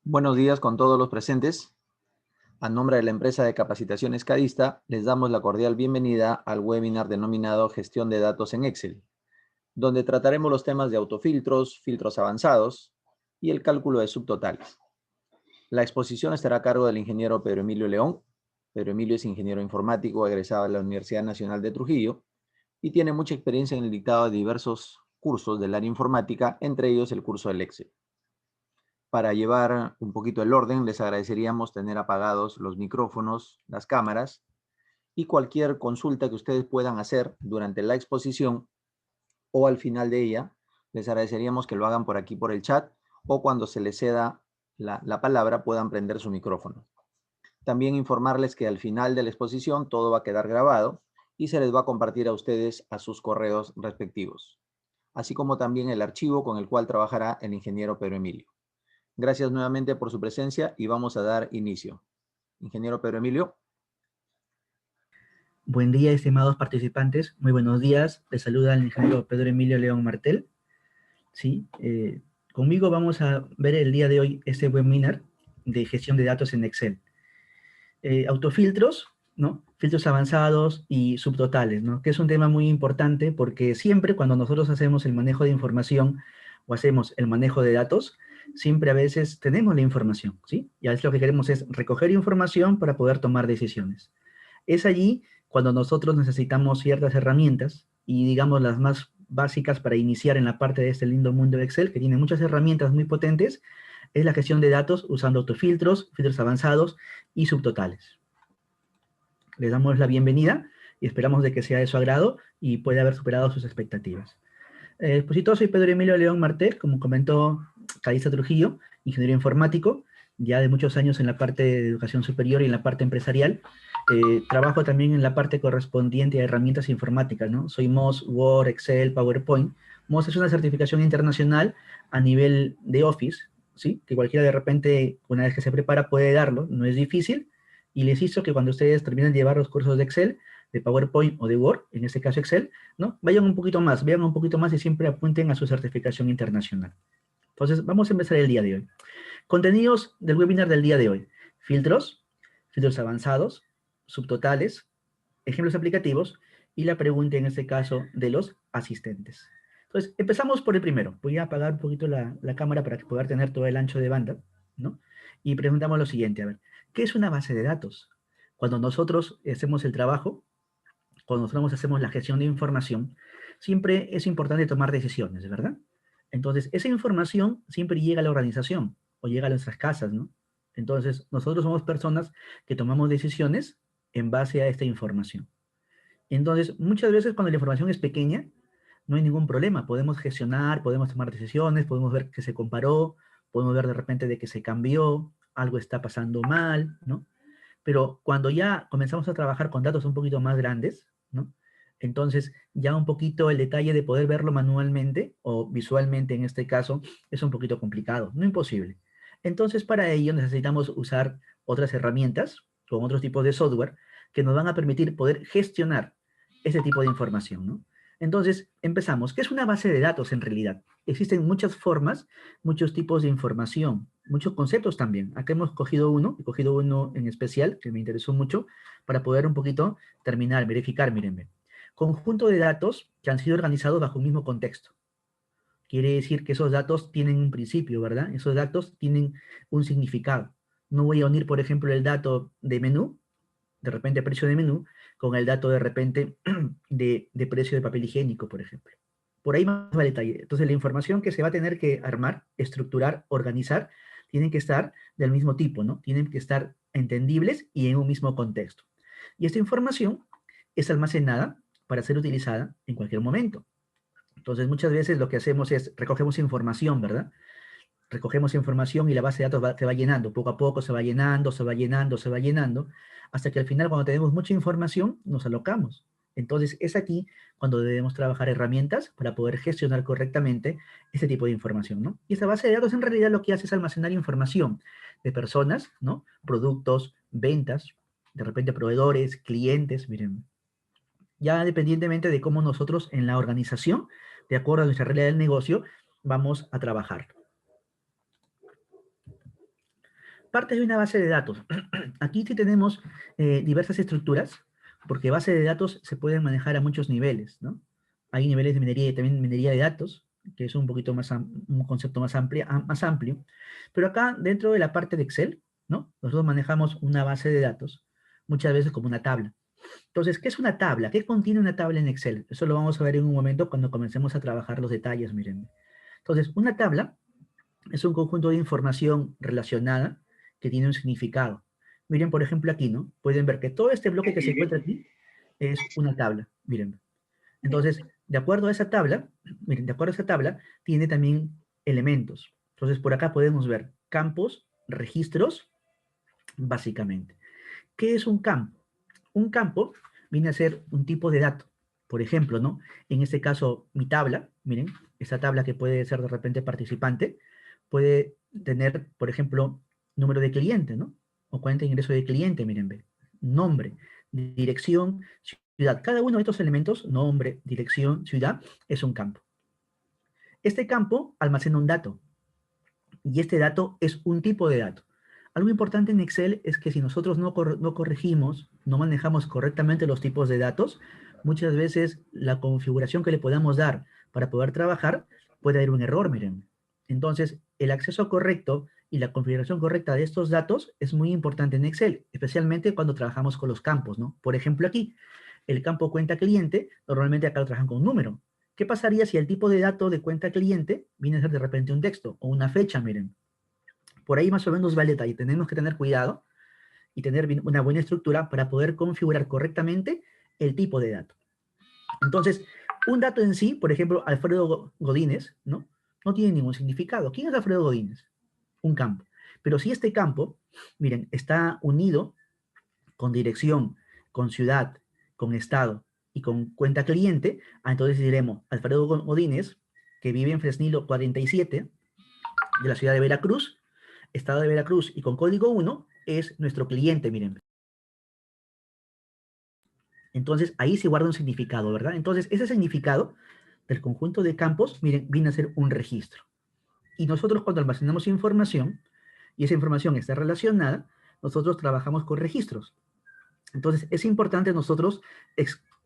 Buenos días con todos los presentes. A nombre de la empresa de capacitaciones Cadista, les damos la cordial bienvenida al webinar denominado Gestión de datos en Excel, donde trataremos los temas de autofiltros, filtros avanzados y el cálculo de subtotales. La exposición estará a cargo del ingeniero Pedro Emilio León. Pedro Emilio es ingeniero informático egresado de la Universidad Nacional de Trujillo y tiene mucha experiencia en el dictado de diversos cursos del área informática, entre ellos el curso del Excel. Para llevar un poquito el orden, les agradeceríamos tener apagados los micrófonos, las cámaras y cualquier consulta que ustedes puedan hacer durante la exposición o al final de ella, les agradeceríamos que lo hagan por aquí por el chat o cuando se les ceda la palabra puedan prender su micrófono. También informarles que al final de la exposición todo va a quedar grabado y se les va a compartir a ustedes a sus correos respectivos, así como también el archivo con el cual trabajará el ingeniero Pedro Emilio. Gracias nuevamente por su presencia y vamos a dar inicio. Ingeniero Pedro Emilio. Buen día, estimados participantes. Muy buenos días. Les saluda el ingeniero Pedro Emilio León Martel. ¿Sí? Conmigo vamos a ver el día de hoy este webinar de gestión de datos en Excel. Autofiltros, ¿no? Filtros avanzados y subtotales, ¿no? Que es un tema muy importante porque siempre cuando nosotros hacemos el manejo de información o hacemos el manejo de datos, siempre a veces tenemos la información, ¿sí? Y a veces lo que queremos es recoger información para poder tomar decisiones. Es allí cuando nosotros necesitamos ciertas herramientas y digamos las más básicas para iniciar en la parte de este lindo mundo de Excel, que tiene muchas herramientas muy potentes, es la gestión de datos usando autofiltros, filtros avanzados y subtotales. Les damos la bienvenida y esperamos de que sea de su agrado y pueda haber superado sus expectativas. Expositor, soy Pedro Emilio León Martel, como comentó Cadista Trujillo, ingeniero informático, ya de muchos años en la parte de educación superior y en la parte empresarial. Trabajo también en la parte correspondiente a herramientas informáticas, ¿no? Soy MOS, Word, Excel, PowerPoint. MOS es una certificación internacional a nivel de Office, ¿sí? Que cualquiera de repente, una vez que se prepara, puede darlo, no es difícil. Y les insto que cuando ustedes terminen de llevar los cursos de Excel, de PowerPoint o de Word, en este caso Excel, ¿no? Vayan un poquito más, vean un poquito más y siempre apunten a su certificación internacional. Entonces, vamos a empezar el día de hoy. Contenidos del webinar del día de hoy. Filtros, filtros avanzados, subtotales, ejemplos aplicativos y la pregunta en este caso de los asistentes. Entonces, empezamos por el primero. Voy a apagar un poquito la cámara para poder tener todo el ancho de banda, ¿no? Y preguntamos lo siguiente, a ver, ¿qué es una base de datos? Cuando nosotros hacemos el trabajo, cuando nosotros hacemos la gestión de información, siempre es importante tomar decisiones, ¿verdad? Entonces, esa información siempre llega a la organización o llega a nuestras casas, ¿no? Entonces, nosotros somos personas que tomamos decisiones en base a esta información. Entonces, muchas veces cuando la información es pequeña, no hay ningún problema. Podemos gestionar, podemos tomar decisiones, podemos ver que se comparó, podemos ver de repente de que se cambió, algo está pasando mal, ¿no? Pero cuando ya comenzamos a trabajar con datos un poquito más grandes, ¿no? Entonces, ya un poquito el detalle de poder verlo manualmente o visualmente en este caso es un poquito complicado, no imposible. Entonces, para ello necesitamos usar otras herramientas con otros tipos de software que nos van a permitir poder gestionar ese tipo de información, ¿no? Entonces, empezamos. ¿Qué es una base de datos en realidad? Existen muchas formas, muchos tipos de información, muchos conceptos también. Acá hemos cogido uno, he cogido uno en especial que me interesó mucho para poder un poquito terminar, verificar, mírenme. Conjunto de datos que han sido organizados bajo un mismo contexto. Quiere decir que esos datos tienen un principio, ¿verdad? Esos datos tienen un significado. No voy a unir, por ejemplo, el dato de menú, de repente precio de menú, con el dato de repente de precio de papel higiénico, por ejemplo. Por ahí más va el detalle. Entonces, la información que se va a tener que armar, estructurar, organizar, tienen que estar del mismo tipo, ¿no? Tienen que estar entendibles y en un mismo contexto. Y esta información es almacenada para ser utilizada en cualquier momento. Entonces, muchas veces lo que hacemos es recogemos información, ¿verdad? Recogemos información y la base de datos se va llenando, poco a poco se va llenando, se va llenando, se va llenando, hasta que al final cuando tenemos mucha información nos alocamos. Entonces es aquí cuando debemos trabajar herramientas para poder gestionar correctamente este tipo de información, ¿no? Y esta base de datos en realidad lo que hace es almacenar información de personas, ¿no? Productos, ventas, de repente proveedores, clientes, miren, ya dependientemente de cómo nosotros en la organización, de acuerdo a nuestra realidad del negocio, vamos a trabajar. Parte de una base de datos. Aquí sí tenemos diversas estructuras, porque base de datos se pueden manejar a muchos niveles, ¿no? Hay niveles de minería y también minería de datos, que es un poquito más, un concepto más amplio. Pero acá, dentro de la parte de Excel, ¿no? Nosotros manejamos una base de datos, muchas veces como una tabla. Entonces, ¿qué es una tabla? ¿Qué contiene una tabla en Excel? Eso lo vamos a ver en un momento cuando comencemos a trabajar los detalles, miren. Entonces, una tabla es un conjunto de información relacionada que tiene un significado. Miren, por ejemplo, aquí, ¿no? Pueden ver que todo este bloque que se encuentra aquí es una tabla, miren. Entonces, de acuerdo a esa tabla, miren, de acuerdo a esa tabla, tiene también elementos. Entonces, por acá podemos ver campos, registros, básicamente. ¿Qué es un campo? Un campo viene a ser un tipo de dato. Por ejemplo, ¿no? En este caso, mi tabla, miren, esta tabla que puede ser de repente participante, puede tener, por ejemplo, número de cliente, ¿no? O cuenta de ingreso de cliente, miren, ve. Nombre, dirección, ciudad. Cada uno de estos elementos, nombre, dirección, ciudad, es un campo. Este campo almacena un dato y este dato es un tipo de dato. Algo importante en Excel es que si nosotros no corregimos, no manejamos correctamente los tipos de datos, muchas veces la configuración que le podamos dar para poder trabajar puede haber un error, miren. Entonces, el acceso correcto y la configuración correcta de estos datos es muy importante en Excel, especialmente cuando trabajamos con los campos, ¿no? Por ejemplo, aquí, el campo cuenta cliente, normalmente acá lo trabajan con un número. ¿Qué pasaría si el tipo de dato de cuenta cliente viene a ser de repente un texto o una fecha, miren? Por ahí más o menos va el detalle. Tenemos que tener cuidado y tener una buena estructura para poder configurar correctamente el tipo de dato. Entonces, un dato en sí, por ejemplo, Alfredo Godínez, ¿no? No tiene ningún significado. ¿Quién es Alfredo Godínez? Un campo. Pero si este campo, miren, está unido con dirección, con ciudad, con estado y con cuenta cliente, entonces diremos Alfredo Godínez, que vive en Fresnillo 47, de la ciudad de Veracruz, estado de Veracruz y con código 1, es nuestro cliente, miren. Entonces, ahí se guarda un significado, ¿verdad? Entonces, ese significado del conjunto de campos, miren, viene a ser un registro. Y nosotros cuando almacenamos información, y esa información está relacionada, nosotros trabajamos con registros. Entonces, es importante nosotros,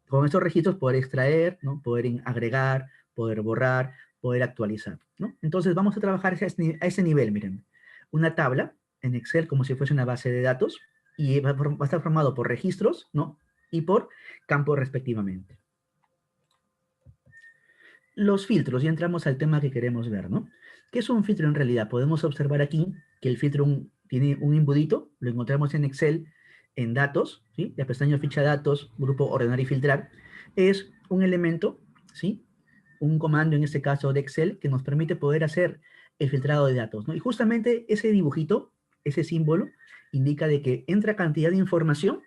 con estos registros, poder extraer, ¿no? Poder agregar, poder borrar, poder actualizar, ¿no? Entonces, vamos a trabajar a ese nivel, miren. Una tabla en Excel como si fuese una base de datos y va a estar formado por registros, ¿no? Y por campos respectivamente. Los filtros, ya entramos al tema que queremos ver, ¿no? ¿Qué es un filtro en realidad? Podemos observar aquí que el filtro tiene un embudito, lo encontramos en Excel, en datos, ¿sí? La pestaña ficha datos, grupo ordenar y filtrar, es un elemento, ¿sí? Un comando, en este caso de Excel, que nos permite poder hacer el filtrado de datos, ¿no? Y justamente ese dibujito, ese símbolo, indica de que entra cantidad de información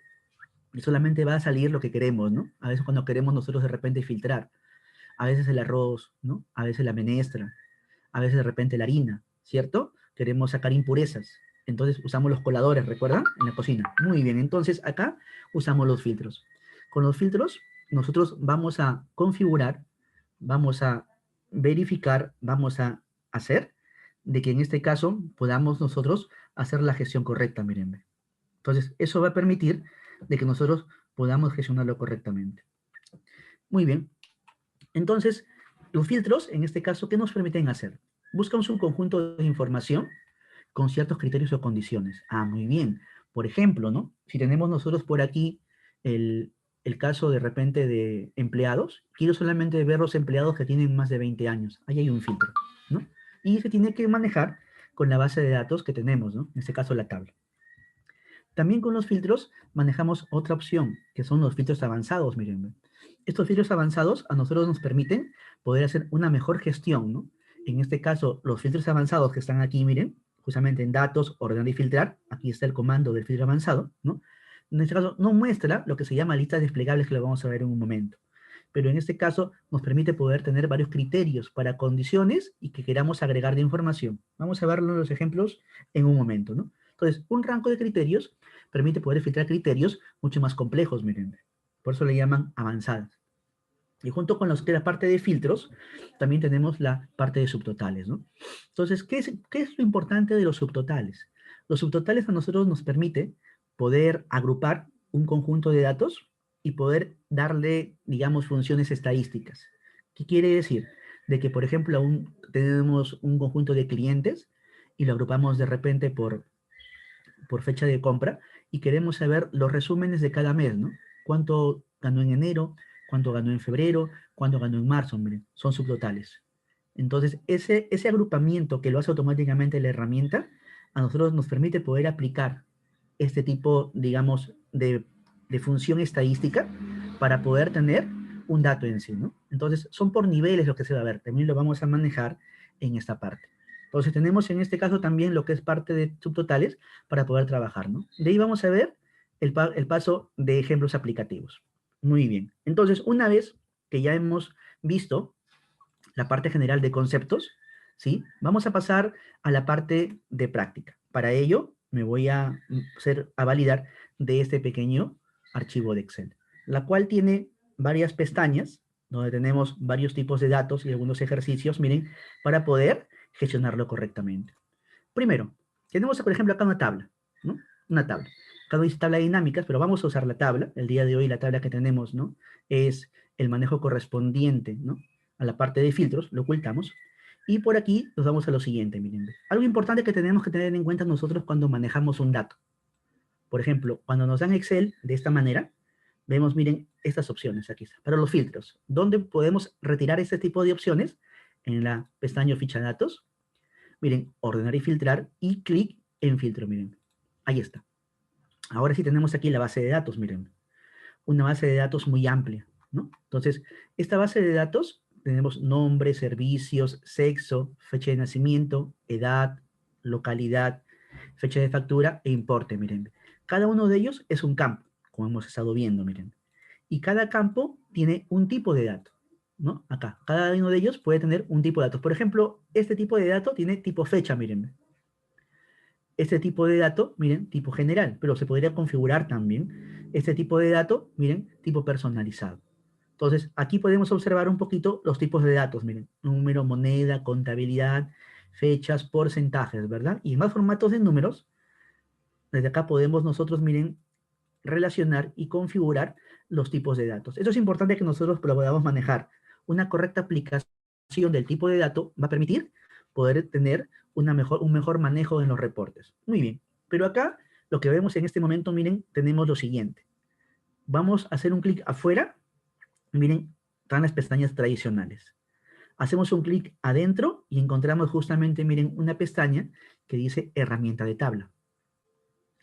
y solamente va a salir lo que queremos, ¿no? A veces cuando queremos nosotros de repente filtrar, a veces el arroz, ¿no? A veces la menestra, a veces de repente la harina, ¿cierto? Queremos sacar impurezas. Entonces usamos los coladores, ¿recuerdan? En la cocina. Muy bien, entonces acá usamos los filtros. Con los filtros nosotros vamos a configurar, vamos a verificar, vamos a hacer de que en este caso podamos nosotros hacer la gestión correcta, miren. Entonces eso va a permitir de que nosotros podamos gestionarlo correctamente. Muy bien, entonces, los filtros, en este caso, ¿qué nos permiten hacer? Buscamos un conjunto de información con ciertos criterios o condiciones. Ah, muy bien. Por ejemplo, ¿no? Si tenemos nosotros por aquí el caso de repente de empleados, quiero solamente ver los empleados que tienen más de 20 años. Ahí hay un filtro, ¿no? Y se tiene que manejar con la base de datos que tenemos, ¿no? En este caso, la tabla. También con los filtros manejamos otra opción, que son los filtros avanzados, miren. Estos filtros avanzados a nosotros nos permiten poder hacer una mejor gestión, ¿no? En este caso, los filtros avanzados que están aquí, miren, justamente en datos, ordenar y filtrar, aquí está el comando del filtro avanzado, ¿no? En este caso, no muestra lo que se llama listas desplegables, que lo vamos a ver en un momento. Pero en este caso, nos permite poder tener varios criterios para condiciones y que queramos agregar de información. Vamos a ver los ejemplos en un momento, ¿no? Entonces, un rango de criterios permite poder filtrar criterios mucho más complejos, miren. Por eso le llaman avanzadas. Y junto con la parte de filtros, también tenemos la parte de subtotales, ¿no? Entonces, ¿qué es lo importante de los subtotales? Los subtotales a nosotros nos permite poder agrupar un conjunto de datos y poder darle, digamos, funciones estadísticas. ¿Qué quiere decir? De que, por ejemplo, tenemos un conjunto de clientes y lo agrupamos de repente por fecha de compra y queremos saber los resúmenes de cada mes, ¿no? ¿Cuánto ganó en enero? ¿Cuánto ganó en febrero? ¿Cuánto ganó en marzo? Miren, son subtotales. Entonces, ese agrupamiento que lo hace automáticamente la herramienta, a nosotros nos permite poder aplicar este tipo, digamos, de función estadística para poder tener un dato en sí, ¿no? Entonces, son por niveles lo que se va a ver. También lo vamos a manejar en esta parte. Entonces, tenemos en este caso también lo que es parte de subtotales para poder trabajar, ¿no? De ahí vamos a ver el paso de ejemplos aplicativos. Muy bien. Entonces, una vez que ya hemos visto la parte general de conceptos, ¿sí? Vamos a pasar a la parte de práctica. Para ello, me voy a validar de este pequeño archivo de Excel, la cual tiene varias pestañas, donde tenemos varios tipos de datos y algunos ejercicios, miren, para poder gestionarlo correctamente. Primero, tenemos, por ejemplo, acá una tabla, ¿no? Una tabla. Acá no dice tabla de dinámicas, pero vamos a usar la tabla. El día de hoy la tabla que tenemos, ¿no? Es el manejo correspondiente, ¿no? A la parte de filtros, lo ocultamos. Y por aquí nos vamos a lo siguiente, miren. Algo importante que tenemos que tener en cuenta nosotros cuando manejamos un dato. Por ejemplo, cuando nos dan Excel de esta manera, vemos, miren, estas opciones aquí está, para los filtros. ¿Dónde podemos retirar este tipo de opciones? En la pestaña ficha de datos. Miren, ordenar y filtrar y clic en filtro, miren. Ahí está. Ahora sí tenemos aquí la base de datos, miren. Una base de datos muy amplia, ¿no? Entonces, esta base de datos tenemos nombre, servicios, sexo, fecha de nacimiento, edad, localidad, fecha de factura e importe, miren. Cada uno de ellos es un campo, como hemos estado viendo, miren. Y cada campo tiene un tipo de dato, ¿no? Acá, cada uno de ellos puede tener un tipo de dato. Por ejemplo, este tipo de dato tiene tipo fecha, miren. Este tipo de dato, miren, tipo general, pero se podría configurar también este tipo de dato, miren, tipo personalizado. Entonces, aquí podemos observar un poquito los tipos de datos, miren, número, moneda, contabilidad, fechas, porcentajes, ¿verdad? Y en más formatos de números, desde acá podemos nosotros, miren, relacionar y configurar los tipos de datos. Eso es importante que nosotros lo podamos manejar. Una correcta aplicación del tipo de dato va a permitir poder tener un mejor manejo en los reportes. Muy bien, pero acá lo que vemos en este momento, miren, tenemos lo siguiente. Vamos a hacer un clic afuera, miren, están las pestañas tradicionales. Hacemos un clic adentro y encontramos justamente, miren, una pestaña que dice herramienta de tabla.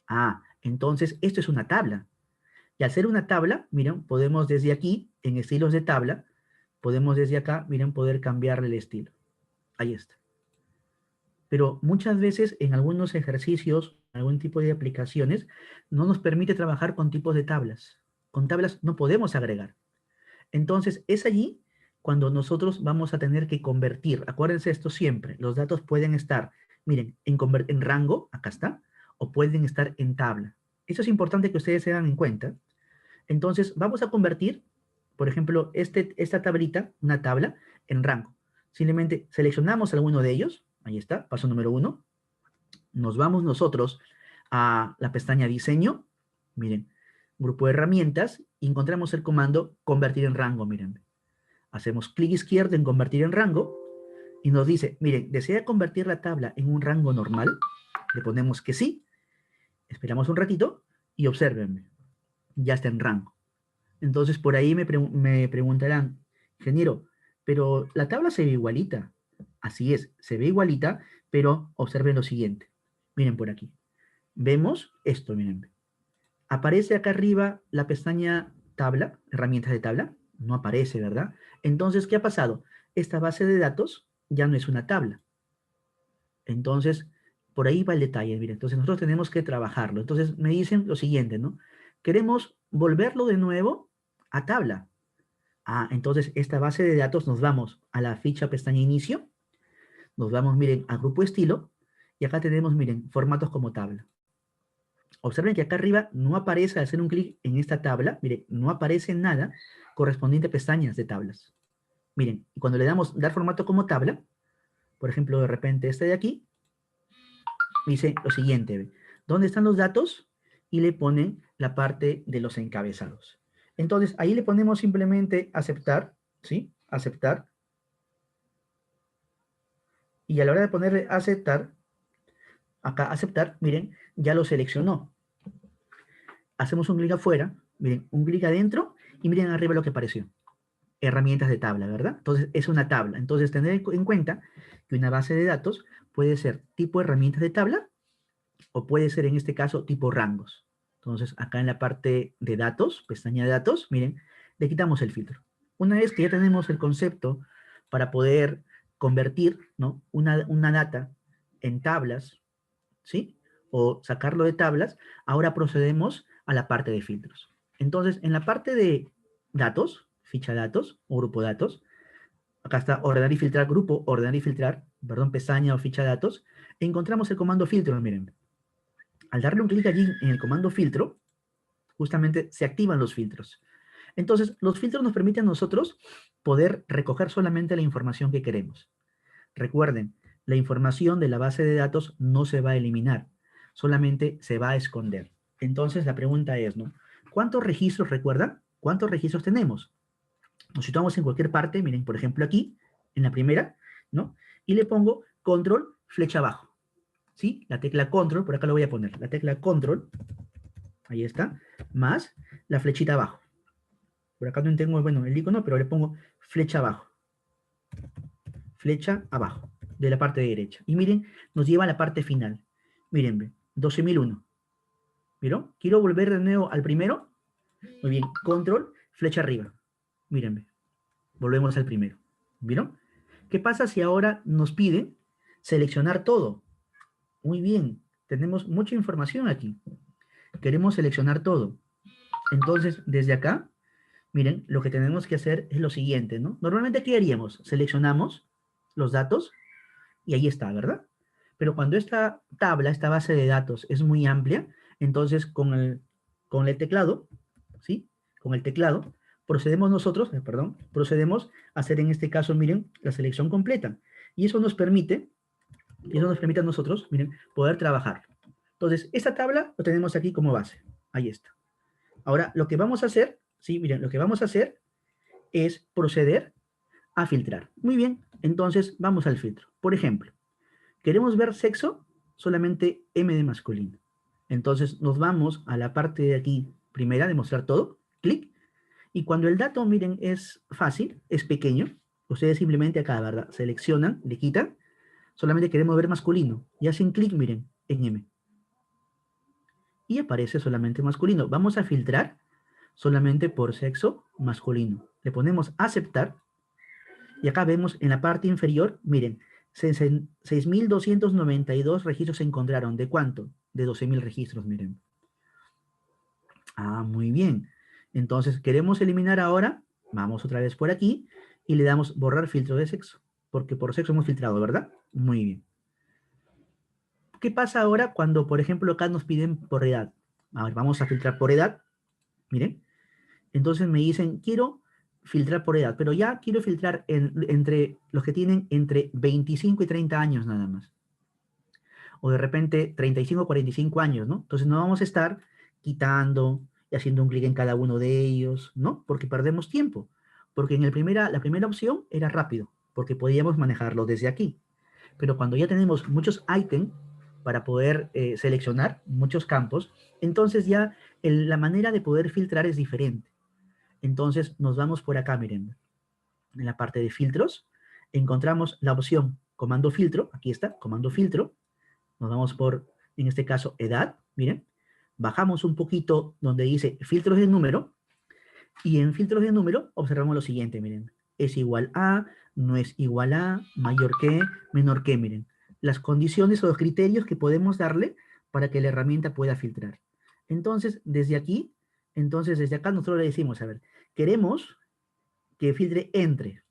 Ah, entonces esto es una tabla. Y al hacer una tabla, miren, podemos desde aquí, en estilos de tabla, podemos desde acá, miren, poder cambiarle el estilo. Ahí está. Pero muchas veces en algunos ejercicios, algún tipo de aplicaciones, no nos permite trabajar con tipos de tablas. Con tablas no podemos agregar. Entonces, es allí cuando nosotros vamos a tener que convertir. Acuérdense esto siempre. Los datos pueden estar, miren, en rango, acá está, o pueden estar en tabla. Eso es importante que ustedes se den en cuenta. Entonces, vamos a convertir, por ejemplo, esta tablita, una tabla, en rango. Simplemente seleccionamos alguno de ellos. Ahí está, paso número 1. Nos vamos nosotros a la pestaña Diseño. Miren, Grupo de Herramientas. Y encontramos el comando Convertir en rango, miren. Hacemos clic izquierdo en Convertir en rango. Y nos dice, miren, ¿desea convertir la tabla en un rango normal? Le ponemos que sí. Esperamos un ratito y observen, ya está en rango. Entonces, por ahí me preguntarán, ingeniero, pero la tabla se ve igualita. Así es, se ve igualita, pero observen lo siguiente. Miren por aquí. Vemos esto, miren. ¿Aparece acá arriba la pestaña tabla, herramientas de tabla? No aparece, ¿verdad? Entonces, ¿qué ha pasado? Esta base de datos ya no es una tabla. Entonces, por ahí va el detalle, miren. Entonces, nosotros tenemos que trabajarlo. Entonces, me dicen lo siguiente, ¿no? Queremos volverlo de nuevo a tabla. Ah, entonces esta base de datos nos vamos a la ficha pestaña inicio, nos vamos, miren, a grupo estilo, y acá tenemos, miren, formatos como tabla. Observen que acá arriba no aparece, al hacer un clic en esta tabla, miren, no aparece nada correspondiente a pestañas de tablas. Miren, y cuando le damos dar formato como tabla, por ejemplo, de repente este de aquí, dice lo siguiente, ¿ve? ¿Dónde están los datos? Y le ponen la parte de los encabezados. Entonces, ahí le ponemos simplemente aceptar, ¿sí? Aceptar. Y a la hora de ponerle aceptar, acá aceptar, miren, ya lo seleccionó. Hacemos un clic afuera, miren, un clic adentro y miren arriba lo que apareció. Herramientas de tabla, ¿verdad? Entonces, es una tabla. Entonces, tener en cuenta que una base de datos puede ser tipo herramientas de tabla o puede ser, en este caso, tipo rangos. Entonces, acá en la parte de datos, pestaña de datos, miren, le quitamos el filtro. Una vez que ya tenemos el concepto para poder convertir, ¿no?, una data en tablas, ¿sí? O sacarlo de tablas, ahora procedemos a la parte de filtros. Entonces, en la parte de datos, ficha datos o grupo datos, acá está ordenar y filtrar grupo, ordenar y filtrar, perdón, pestaña o ficha datos, encontramos el comando filtro, miren. Al darle un clic allí en el comando filtro, justamente se activan los filtros. Entonces, los filtros nos permiten a nosotros poder recoger solamente la información que queremos. Recuerden, la información de la base de datos no se va a eliminar, solamente se va a esconder. Entonces, la pregunta es, ¿no? ¿Cuántos registros, recuerdan? ¿Cuántos registros tenemos? Nos situamos en cualquier parte, miren, por ejemplo aquí, en la primera, ¿no? Y le pongo control, flecha abajo, ¿sí? La tecla control, por acá lo voy a poner, la tecla control, ahí está, más la flechita abajo. Por acá no tengo, bueno, el icono, pero le pongo flecha abajo, de la parte derecha. Y miren, nos lleva a la parte final. Miren, 12.001. ¿Vieron? Quiero volver de nuevo al primero. Muy bien, control, flecha arriba. Mírenme, volvemos al primero. ¿Vieron? ¿Qué pasa si ahora nos pide seleccionar todo? Muy bien, tenemos mucha información aquí. Queremos seleccionar todo. Entonces, desde acá, miren, lo que tenemos que hacer es lo siguiente, ¿no? Normalmente, ¿qué haríamos? Seleccionamos los datos y ahí está, ¿verdad? Pero cuando esta tabla, esta base de datos es muy amplia, entonces con el teclado, ¿sí? Con el teclado, procedemos nosotros, procedemos a hacer en este caso, miren, la selección completa. Y eso nos permite a nosotros, miren, poder trabajar. Entonces, esta tabla lo tenemos aquí como base. Ahí está. Ahora, lo que vamos a hacer, sí, miren, lo que vamos a hacer es proceder a filtrar. Muy bien, entonces vamos al filtro. Por ejemplo, queremos ver sexo, solamente M de masculino. Entonces nos vamos a la parte de aquí, primera, de mostrar todo, clic, y cuando el dato, miren, es fácil, es pequeño, ustedes simplemente acá, ¿verdad? Seleccionan, le quitan, solamente queremos ver masculino, y hacen clic, miren, en M. Y aparece solamente masculino. Vamos a filtrar solamente por sexo masculino. Le ponemos aceptar, y acá vemos en la parte inferior, miren, 6.292 registros se encontraron. ¿De cuánto? De 12.000 registros, miren. Ah, muy bien. Entonces, queremos eliminar ahora, vamos otra vez por aquí, y le damos borrar filtro de sexo, porque por sexo hemos filtrado, ¿verdad? Muy bien. ¿Qué pasa ahora cuando, por ejemplo, acá nos piden por edad? A ver, vamos a filtrar por edad, miren. Entonces me dicen, quiero filtrar por edad, pero ya quiero filtrar entre los que tienen entre 25 y 30 años nada más. O de repente 35 o 45 años, ¿no? Entonces no vamos a estar quitando y haciendo un clic en cada uno de ellos, ¿no? Porque perdemos tiempo. Porque en la primera opción era rápido, porque podíamos manejarlo desde aquí. Pero cuando ya tenemos muchos ítems para poder seleccionar, muchos campos, entonces ya la manera de poder filtrar es diferente. Entonces nos vamos por acá, miren, en la parte de filtros, encontramos la opción comando filtro, aquí está, comando filtro, nos vamos por, en este caso, edad, miren, bajamos un poquito donde dice filtros de número, y en filtros de número observamos lo siguiente, miren, es igual a, no es igual a, mayor que, menor que, miren, las condiciones o los criterios que podemos darle para que la herramienta pueda filtrar. Entonces, desde aquí, desde acá nosotros le decimos, a ver, queremos que filtre entre,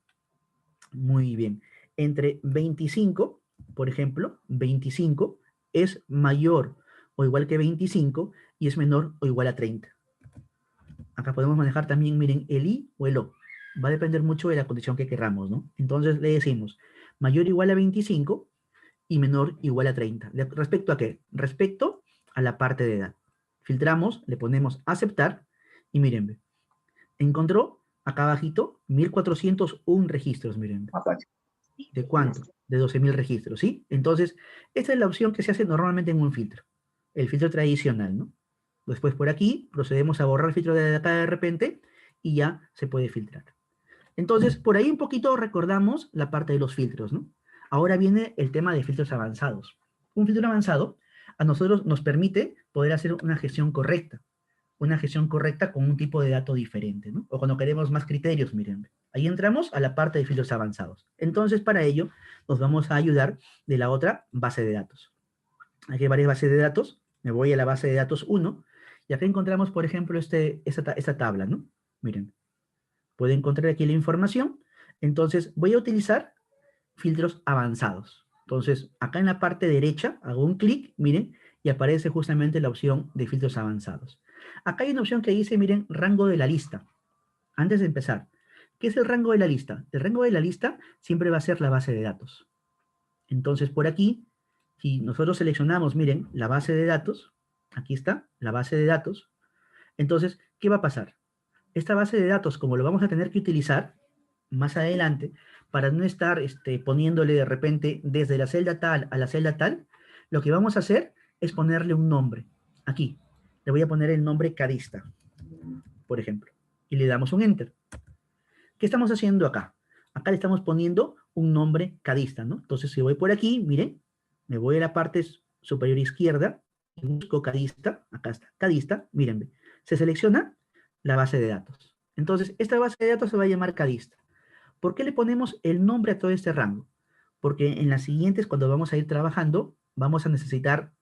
muy bien, entre 25, por ejemplo, 25 es mayor o igual que 25 y es menor o igual a 30. Acá podemos manejar también, miren, el I o el O. Va a depender mucho de la condición que queramos, ¿no? Entonces le decimos mayor o igual a 25 y menor o igual a 30. ¿Respecto a qué? Respecto a la parte de edad. Filtramos, le ponemos aceptar y miren, ve, encontró acá abajito 1401 registros, miren. ¿De cuánto? De 12.000 registros, ¿sí? Entonces, esta es la opción que se hace normalmente en un filtro. El filtro tradicional, ¿no? Después por aquí procedemos a borrar el filtro de acá de repente y ya se puede filtrar. Entonces, por ahí un poquito recordamos la parte de los filtros, ¿no? Ahora viene el tema de filtros avanzados. Un filtro avanzado a nosotros nos permite poder hacer una gestión correcta con un tipo de dato diferente, ¿no? O cuando queremos más criterios, miren. Ahí entramos a la parte de filtros avanzados. Entonces, para ello, nos vamos a ayudar de la otra base de datos. Aquí hay varias bases de datos. Me voy a la base de datos 1, y acá encontramos, por ejemplo, esta tabla, ¿no? Miren, puedo encontrar aquí la información. Entonces, voy a utilizar filtros avanzados. Entonces, acá en la parte derecha, hago un clic, miren, y aparece justamente la opción de filtros avanzados. Acá hay una opción que dice, miren, rango de la lista. Antes de empezar, ¿qué es el rango de la lista? El rango de la lista siempre va a ser la base de datos. Entonces, por aquí, si nosotros seleccionamos, miren, la base de datos, aquí está, la base de datos, entonces, ¿qué va a pasar? Esta base de datos, como lo vamos a tener que utilizar más adelante, para no estar poniéndole de repente desde la celda tal a la celda tal, lo que vamos a hacer es ponerle un nombre. Aquí, le voy a poner el nombre cadista, por ejemplo, y le damos un enter. ¿Qué estamos haciendo acá? Acá le estamos poniendo un nombre cadista, ¿no? Entonces, si voy por aquí, miren, me voy a la parte superior izquierda, y busco cadista, acá está, cadista, miren, se selecciona la base de datos. Entonces, esta base de datos se va a llamar cadista. ¿Por qué le ponemos el nombre a todo este rango? Porque en las siguientes, cuando vamos a ir trabajando, vamos a necesitar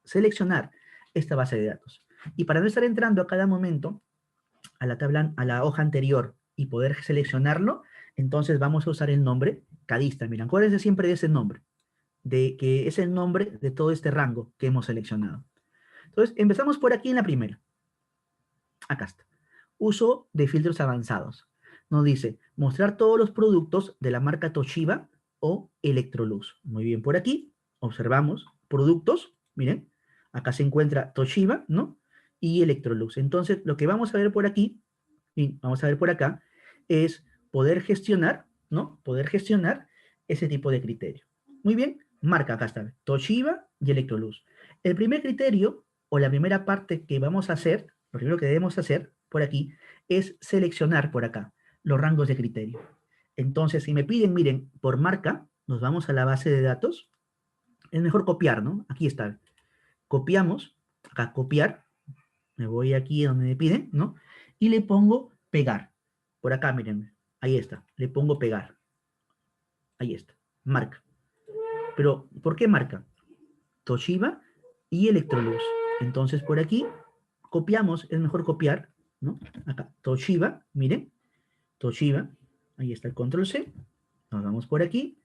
seleccionar esta base de datos. Y para no estar entrando a cada momento a la tabla, a la hoja anterior y poder seleccionarlo, entonces vamos a usar el nombre cadista. Miren, acuérdense siempre de ese nombre, de que es el nombre de todo este rango que hemos seleccionado. Entonces, empezamos por aquí en la primera. Acá está. Uso de filtros avanzados. Nos dice, mostrar todos los productos de la marca Toshiba o Electrolux. Muy bien, por aquí observamos productos, miren, acá se encuentra Toshiba, ¿no? Y Electrolux. Entonces, lo que vamos a ver por aquí, y vamos a ver por acá, es poder gestionar, ¿no? Poder gestionar ese tipo de criterio. Muy bien, marca, acá está, Toshiba y Electrolux. El primer criterio, o la primera parte que vamos a hacer, lo primero que debemos hacer por aquí, es seleccionar por acá los rangos de criterio. Entonces, si me piden, miren, por marca, nos vamos a la base de datos. Es mejor copiar, ¿no? Aquí está. Copiamos, acá copiar. Me voy aquí donde me piden, ¿no? Y le pongo pegar. Por acá, miren, ahí está. Le pongo pegar. Ahí está. Marca. Pero, ¿por qué marca? Toshiba y Electrolux. Entonces, por aquí, copiamos, es mejor copiar, ¿no? Acá, Toshiba, miren, Toshiba, ahí está el control C, nos vamos por aquí,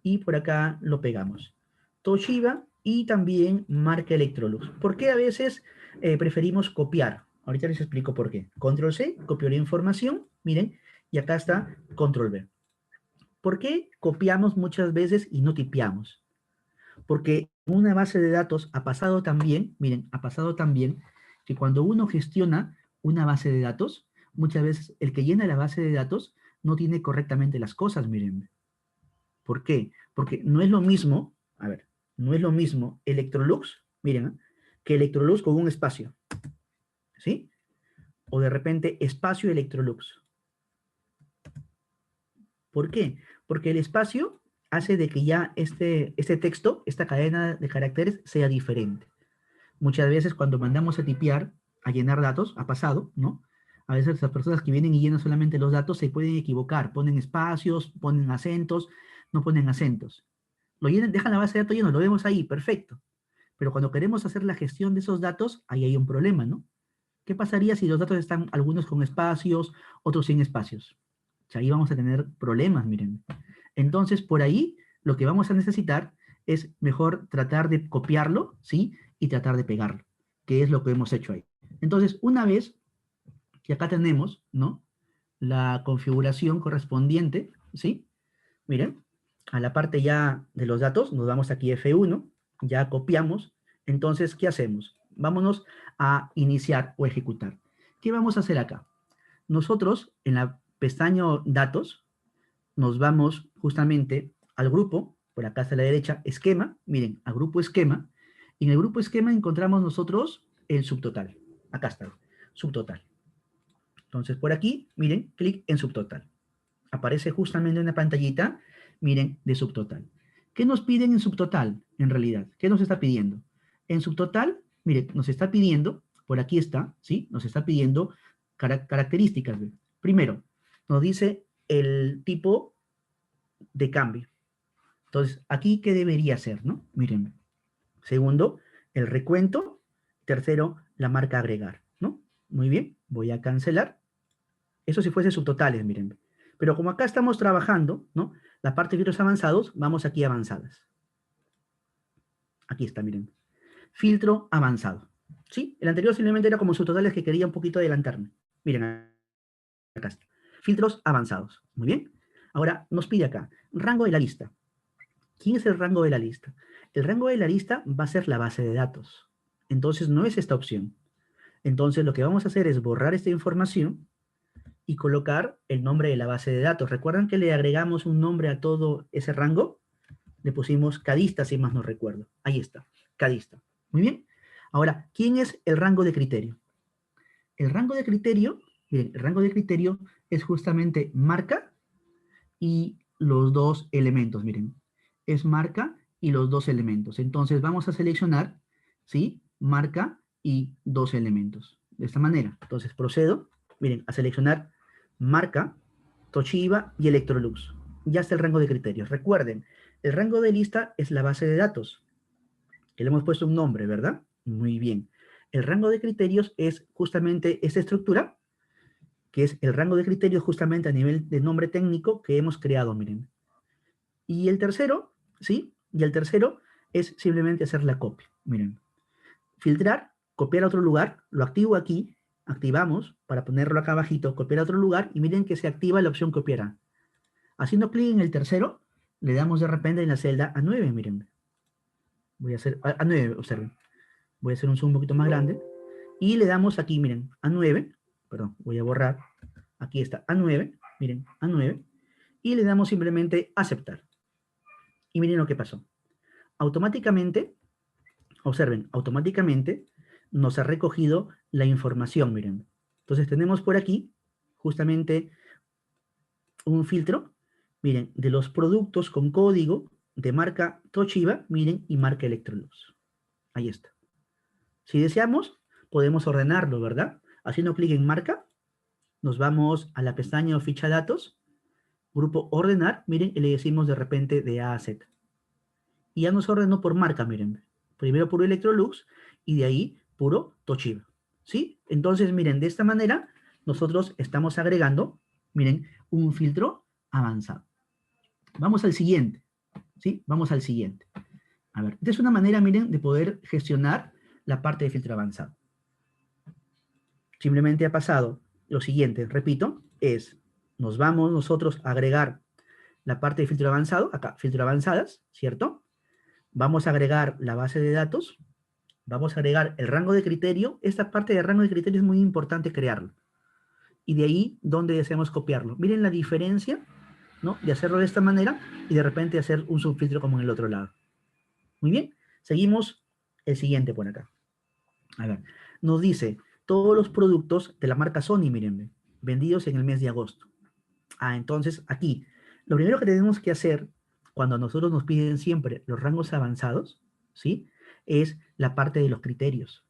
y por acá lo pegamos. Toshiba y también marca Electrolux. ¿Por qué a veces preferimos copiar? Ahorita les explico por qué. Control C, copio la información, miren, y acá está control V. ¿Por qué copiamos muchas veces y no tipeamos? Porque una base de datos ha pasado también, miren, ha pasado también que cuando uno gestiona una base de datos, muchas veces el que llena la base de datos no tiene correctamente las cosas, miren. ¿Por qué? Porque no es lo mismo, a ver, no es lo mismo Electrolux, miren, que Electrolux con un espacio, ¿sí? O de repente espacio Electrolux. ¿Por qué? Porque el espacio hace de que ya este texto, esta cadena de caracteres, sea diferente. Muchas veces cuando mandamos a tipear, a llenar datos, ha pasado, ¿no? A veces las personas que vienen y llenan solamente los datos se pueden equivocar, ponen espacios, ponen acentos, no ponen acentos. Lo llenan, dejan la base de datos lleno, lo vemos ahí, perfecto. Pero cuando queremos hacer la gestión de esos datos, ahí hay un problema, ¿no? ¿Qué pasaría si los datos están algunos con espacios, otros sin espacios? O sea, ahí vamos a tener problemas, miren. Entonces, por ahí, lo que vamos a necesitar es mejor tratar de copiarlo, ¿sí? Y tratar de pegarlo, que es lo que hemos hecho ahí. Entonces, una vez que acá tenemos, ¿no? La configuración correspondiente, ¿sí? Miren, a la parte ya de los datos, nos vamos aquí a F1, ya copiamos. Entonces, ¿qué hacemos? Vámonos a iniciar o ejecutar. ¿Qué vamos a hacer acá? Nosotros, en la pestaña datos, nos vamos justamente al grupo, por acá hasta la derecha, esquema, miren, al grupo esquema, y en el grupo esquema encontramos nosotros el subtotal. Acá está, subtotal. Entonces, por aquí, miren, clic en subtotal. Aparece justamente una pantallita, miren, de subtotal. ¿Qué nos piden en subtotal, en realidad? ¿Qué nos está pidiendo? En subtotal, miren, nos está pidiendo, por aquí está, ¿sí? Nos está pidiendo características. Primero, nos dice el tipo de cambio. Entonces, aquí, ¿qué debería ser, no? Miren. Segundo, el recuento. Tercero, la marca agregar, ¿no? Muy bien, voy a cancelar. Eso si fuese subtotales, miren. Pero como acá estamos trabajando, ¿no? La parte de filtros avanzados, vamos aquí a avanzadas. Aquí está, miren. Filtro avanzado. ¿Sí? El anterior simplemente era como subtotales que quería un poquito adelantarme. Miren, acá está. Filtros avanzados. Muy bien. Ahora nos pide acá, rango de la lista. ¿Quién es el rango de la lista? El rango de la lista va a ser la base de datos. Entonces no es esta opción. Entonces lo que vamos a hacer es borrar esta información y colocar el nombre de la base de datos. ¿Recuerdan que le agregamos un nombre a todo ese rango? Le pusimos cadista, si más no recuerdo. Ahí está, cadista. Muy bien. Ahora, ¿quién es el rango de criterio? El rango de criterio, miren, el rango de criterio es justamente marca y los dos elementos, miren. Es marca y los dos elementos. Entonces vamos a seleccionar, ¿sí? Marca y dos elementos. De esta manera. Entonces procedo, miren, a seleccionar marca, Toshiba y Electrolux. Ya está el rango de criterios. Recuerden, el rango de lista es la base de datos. Que le hemos puesto un nombre, ¿verdad? Muy bien. El rango de criterios es justamente esta estructura, que es el rango de criterios justamente a nivel de nombre técnico que hemos creado, miren. Y el tercero, ¿sí? Y el tercero es simplemente hacer la copia, miren. Filtrar, copiar a otro lugar, lo activo aquí, activamos para ponerlo acá abajito, copiar a otro lugar, y miren que se activa la opción copiar. Haciendo clic en el tercero, le damos de repente en la celda A9, miren. Voy a hacer A9, observen. Voy a hacer un zoom un poquito más grande. Y le damos aquí, miren, A9, perdón, voy a borrar. Aquí está A9, miren, A9. Y le damos simplemente aceptar. Y miren lo que pasó. Automáticamente, observen, automáticamente nos ha recogido la información, miren. Entonces tenemos por aquí justamente un filtro, miren, de los productos con código de marca Toshiba, miren, y marca Electrolux. Ahí está. Si deseamos, podemos ordenarlo, ¿verdad? Haciendo clic en marca, nos vamos a la pestaña o ficha datos, grupo ordenar, miren, y le decimos de repente de A a Z. Y ya nos ordenó por marca, miren. Primero puro Electrolux y de ahí puro Toshiba. ¿Sí? Entonces, miren, de esta manera nosotros estamos agregando, miren, un filtro avanzado. Vamos al siguiente. ¿Sí? Vamos al siguiente. A ver, esta es una manera, miren, de poder gestionar la parte de filtro avanzado. Simplemente ha pasado lo siguiente, repito, es, nos vamos nosotros a agregar la parte de filtro avanzado, acá, filtro avanzadas, ¿cierto? Vamos a agregar la base de datos, vamos a agregar el rango de criterio. Esta parte de rango de criterio es muy importante crearlo. Y de ahí, donde deseamos copiarlo. Miren la diferencia, ¿no? De hacerlo de esta manera y de repente hacer un subfiltro como en el otro lado. Muy bien, seguimos el siguiente por acá. A ver, nos dice todos los productos de la marca Sony, miren, vendidos en el mes de agosto. Entonces aquí, lo primero que tenemos que hacer cuando a nosotros nos piden siempre los rangos avanzados, ¿sí? Es la parte de los criterios.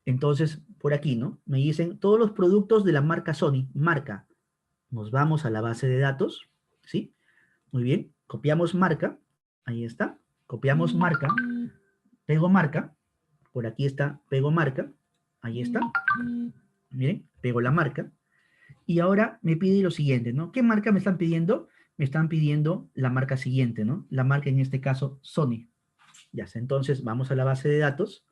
Entonces, por aquí, ¿no? Me dicen todos los productos de la marca Sony, marca. Nos vamos a la base de datos, ¿sí? Muy bien, copiamos marca, ahí está, copiamos marca, pego marca, por aquí está, pego marca, ahí está, miren, pego la marca, y ahora me pide lo siguiente, ¿no? ¿Qué marca me están pidiendo? Me están pidiendo la marca siguiente, ¿no? La marca en este caso, Sony. Ya está, entonces vamos a la base de datos,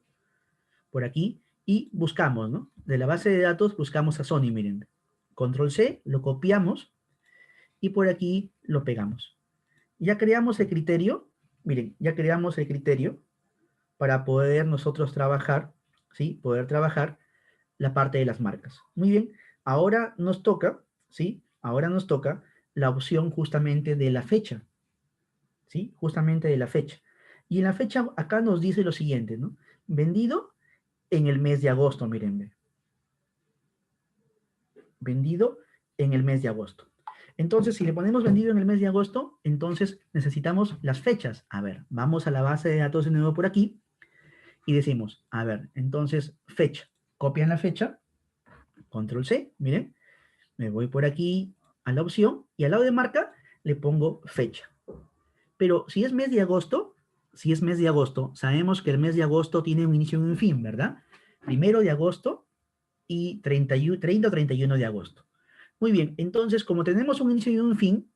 por aquí, y buscamos, ¿no? De la base de datos buscamos a Sony, miren. Control C, lo copiamos, y por aquí lo pegamos. Ya creamos el criterio, miren, ya creamos el criterio para poder nosotros trabajar, ¿sí? Poder trabajar la parte de las marcas. Muy bien, ahora nos toca, ¿sí? Ahora nos toca la opción justamente de la fecha, ¿sí? Justamente de la fecha. Y en la fecha acá nos dice lo siguiente, ¿no? Vendido en el mes de agosto, miren. Vendido en el mes de agosto. Entonces, si le ponemos vendido en el mes de agosto, entonces necesitamos las fechas. A ver, vamos a la base de datos de nuevo por aquí y decimos, a ver, entonces, fecha. Copian la fecha, control C, miren, me voy por aquí a la opción y al lado de marca le pongo fecha. Pero si es mes de agosto, si es mes de agosto, sabemos que el mes de agosto tiene un inicio y un fin, ¿verdad? 1 de agosto y 30 o 31 de agosto. Muy bien, entonces como tenemos un inicio y un fin,